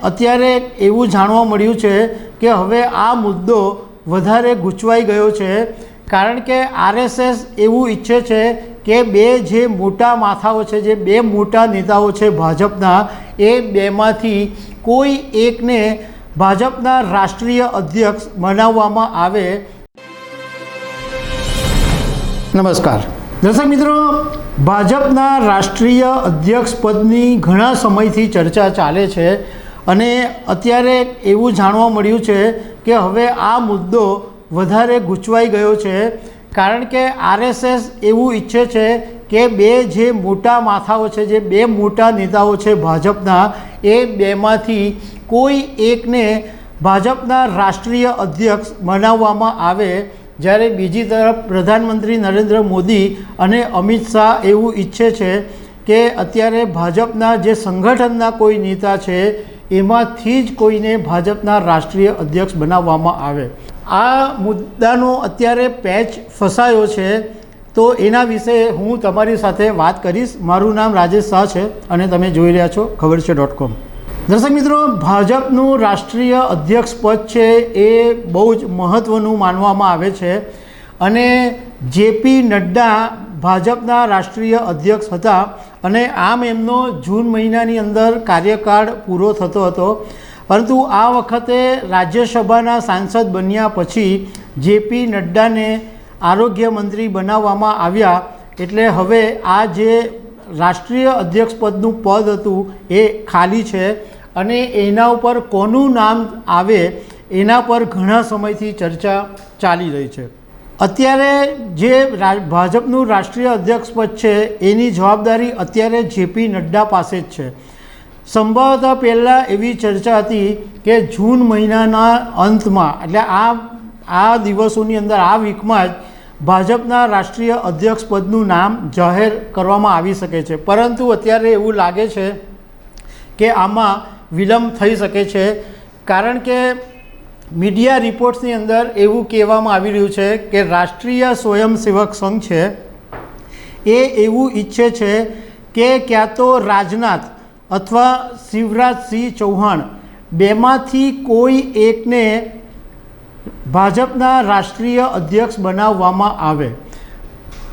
અત્યારે એવું જાણવા મળ્યું છે કે હવે આ મુદ્દો વધારે ગૂંચવાઈ ગયો છે, કારણ કે આરએસએસ એવું ઈચ્છે છે કે બે જે મોટા માથાઓ છે, જે બે મોટા નેતાઓ છે ભાજપના, એ બેમાંથી કોઈ એકને ભાજપના રાષ્ટ્રીય અધ્યક્ષ બનાવવામાં આવે। નમસ્કાર દર્શક મિત્રો, ભાજપના રાષ્ટ્રીય અધ્યક્ષ પદની ઘણા સમયથી ચર્ચા ચાલે છે અને અત્યારે એવું જાણવા મળ્યું છે કે હવે આ મુદ્દો વધારે ગૂંચવાઈ ગયો છે, કારણ કે આરએસએસ એવું ઈચ્છે છે કે બે જે મોટા માથાઓ છે, જે બે મોટા નેતાઓ છે ભાજપના, એ બેમાંથી કોઈ એકને ભાજપના રાષ્ટ્રીય અધ્યક્ષ બનાવવામાં આવે, જ્યારે બીજી તરફ પ્રધાનમંત્રી નરેન્દ્ર મોદી અને અમિત શાહ એવું ઈચ્છે છે કે અત્યારે ભાજપના જે સંગઠનના કોઈ નેતા છે એમાંથી જ કોઈને ભાજપના રાષ્ટ્રીય અધ્યક્ષ બનાવવામાં આવે। આ મુદ્દાનો અત્યારે પેચ ફસાયો છે, તો એના વિશે હું તમારી સાથે વાત કરીશ। મારું નામ રાજેશ શાહ છે અને તમે જોઈ રહ્યા છો ખબરછે.com। દર્શક મિત્રો, ભાજપનું રાષ્ટ્રીય અધ્યક્ષ પદ છે એ બહુ જ મહત્ત્વનું માનવામાં આવે છે અને જેપી નડ્ડા ભાજપના રાષ્ટ્રીય અધ્યક્ષ હતા અને આમ એમનો જૂન મહિનાની અંદર કાર્યકાળ પૂરો થતો હતો, પરંતુ આ વખતે રાજ્યસભાના સાંસદ બન્યા પછી જેપી નડ્ડાને આરોગ્ય મંત્રી બનાવવામાં આવ્યા, એટલે હવે આ જે રાષ્ટ્રીય અધ્યક્ષ પદનું પદ હતું એ ખાલી છે અને એના ઉપર કોનું નામ આવે એના પર ઘણા સમયથી ચર્ચા ચાલી રહી છે। અત્યારે જે ભાજપનું રાષ્ટ્રીય અધ્યક્ષ પદ છે એની જવાબદારી અત્યારે જેપી નડ્ડા પાસે જ છે। સંભવતઃ પહેલાં એવી ચર્ચા હતી કે જૂન મહિનાના અંતમાં, એટલે આ દિવસોની અંદર, આ વીકમાં જ ભાજપના રાષ્ટ્રીય અધ્યક્ષ પદનું નામ જાહેર કરવામાં આવી શકે છે, પરંતુ અત્યારે એવું લાગે છે કે આમાં વિલંબ થઈ શકે છે, કારણ કે મીડિયા રિપોર્ટ્સની અંદર એવું કહેવામાં આવી રહ્યું છે કે રાષ્ટ્રીય સ્વયંસેવક સંઘ છે એ એવું ઈચ્છે છે કે ક્યાં તો રાજનાથ અથવા શિવરાજસિંહ ચૌહાણ બેમાંથી કોઈ એકને ભાજપના રાષ્ટ્રીય અધ્યક્ષ બનાવવામાં આવે।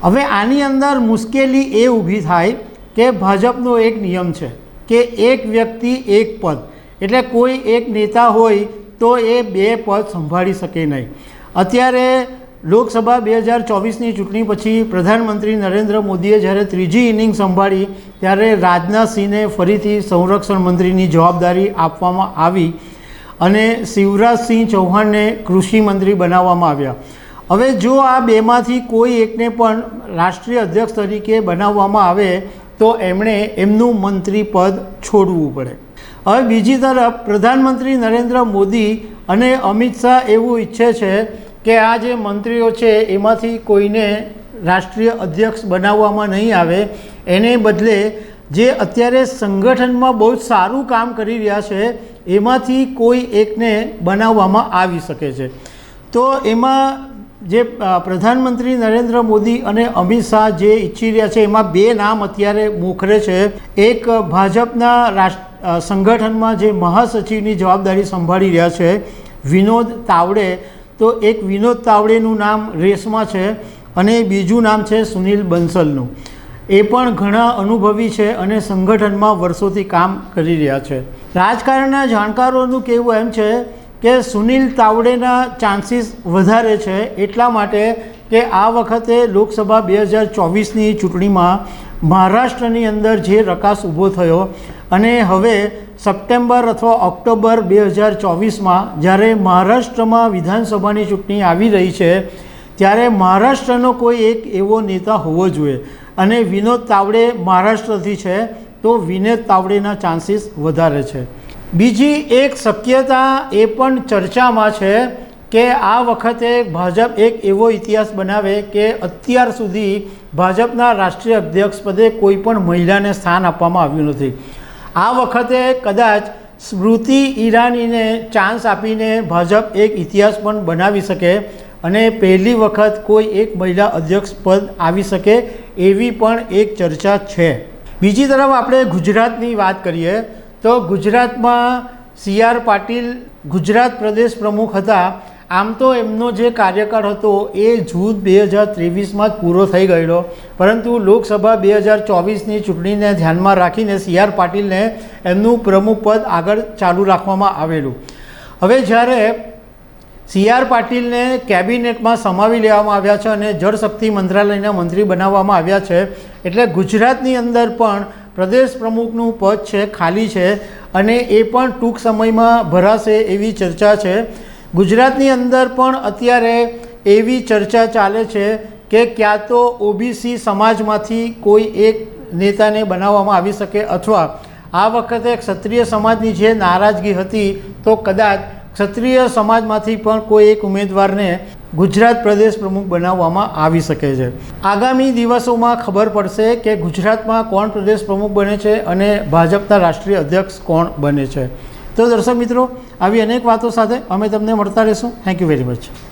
હવે આની અંદર મુશ્કેલી એ ઊભી થાય કે ભાજપનો એક નિયમ છે કે એક વ્યક્તિ એક પદ, એટલે કોઈ એક નેતા હોય તો એ બે પદ સંભાળી શકે નહીં। અત્યારે લોકસભા 2024ની ચૂંટણી પછી પ્રધાનમંત્રી નરેન્દ્ર મોદીએ જ્યારે ત્રીજી ઇનિંગ સંભાળી ત્યારે રાજનાથસિંહને ફરીથી સંરક્ષણ મંત્રીની જવાબદારી આપવામાં આવી અને શિવરાજસિંહ ચૌહાણને કૃષિ મંત્રી બનાવવામાં આવ્યા। હવે જો આ બેમાંથી કોઈ એકને પણ રાષ્ટ્રીય અધ્યક્ષ તરીકે બનાવવામાં આવે તો એમણે એમનું મંત્રી પદ છોડવું પડે। હવે બીજી તરફ પ્રધાનમંત્રી નરેન્દ્ર મોદી અને અમિત શાહ એવું ઈચ્છે છે કે આ જે મંત્રીઓ છે એમાંથી કોઈને રાષ્ટ્રીય અધ્યક્ષ બનાવવામાં નહીં આવે, એને બદલે જે અત્યારે સંગઠનમાં બહુ જ સારું કામ કરી રહ્યા છે એમાંથી કોઈ એકને બનાવવામાં આવી શકે છે। તો એમાં જે પ્રધાનમંત્રી નરેન્દ્ર મોદી અને અમિત શાહ જે ઈચ્છી રહ્યા છે એમાં બે નામ અત્યારે મોખરે છે। એક ભાજપના સંગઠનમાં જે મહાસચિવની જવાબદારી સંભાળી રહ્યા છે વિનોદ તાવડે, તો એક વિનોદ તાવડેનું નામ રેસમાં છે અને બીજું નામ છે સુનિલ બંસલનું। એ પણ ઘણા અનુભવી છે અને સંગઠનમાં વર્ષોથી કામ કરી રહ્યા છે। રાજકારણના જાણકારોનું કહેવું એમ છે કે સુનિલ તાવડેના ચાન્સીસ વધારે છે, એટલા માટે કે આ વખતે લોકસભા 2024ની ચૂંટણીમાં મહારાષ્ટ્રની અંદર જે રકાસ ઊભો થયો અને હવે સપ્ટેમ્બર અથવા ઓક્ટોબર 2024માં જ્યારે મહારાષ્ટ્રમાં વિધાનસભાની ચૂંટણી આવી રહી છે ત્યારે મહારાષ્ટ્રનો કોઈ એક એવો નેતા હોવો જોઈએ અને વિનોદ તાવડે મહારાષ્ટ્રથી છે, તો વિનોદ તાવડેના ચાન્સીસ વધારે છે। બીજી એક શક્યતા એ પણ ચર્ચામાં છે કે આ વખતે ભાજપ એક એવો ઇતિહાસ બનાવે કે અત્યાર સુધી ભાજપના રાષ્ટ્રીય અધ્યક્ષ પદે કોઈ પણ મહિલાને સ્થાન આપવામાં આવ્યું નથી। આ વખતે કદાચ સ્મૃતિ ઈરાનીને ચાન્સ આપીને ભાજપ એક ઇતિહાસ પણ બનાવી શકે અને પહેલી વખત કોઈ એક મહિલા અધ્યક્ષ પદ આવી શકે એવી પણ એક ચર્ચા છે। બીજી તરફ આપણે ગુજરાતની વાત કરીએ તો ગુજરાતમાં સી.આર. પાટીલ ગુજરાત પ્રદેશ પ્રમુખ હતા. આમ તો એમનો જે કાર્યકાળ હતો એ જૂન 2023માં જ પૂરો થઈ ગયેલો, પરંતુ લોકસભા 2024ની ચૂંટણીને ધ્યાનમાં રાખીને સી.આર. પાટીલને એમનું પ્રમુખ પદ આગળ ચાલુ રાખવામાં આવેલું. હવે જ્યારે સી.આર. પાટીલને કેબિનેટમાં સમાવી લેવામાં આવ્યા છે અને જળશક્તિ મંત્રાલયના મંત્રી બનાવવામાં આવ્યા છે, એટલે ગુજરાતની અંદર પણ પ્રદેશ પ્રમુખનું પદ છે ખાલી છે અને એ પણ ટૂંક સમયમાં ભરાશે એવી ચર્ચા છે. ગુજરાતની અંદર પણ અત્યારે એવી ચર્ચા ચાલે છે કે ક્યાં તો ઓબીસી સમાજમાંથી કોઈ એક નેતાને બનાવવામાં આવી શકે, અથવા આ વખતે ક્ષત્રિય સમાજની જે નારાજગી હતી તો કદાચ ક્ષત્રિય સમાજમાંથી પણ કોઈ એક ઉમેદવારને ગુજરાત પ્રદેશ પ્રમુખ બનાવવામાં આવી શકે છે. આગામી દિવસોમાં ખબર પડશે કે ગુજરાતમાં કોણ પ્રદેશ પ્રમુખ બને છે અને ભાજપના રાષ્ટ્રીય અધ્યક્ષ કોણ બને છે. તો દર્શક મિત્રો, આવી અનેક વાતો સાથે અમે તમને મળતા રહીશું. Thank you very much.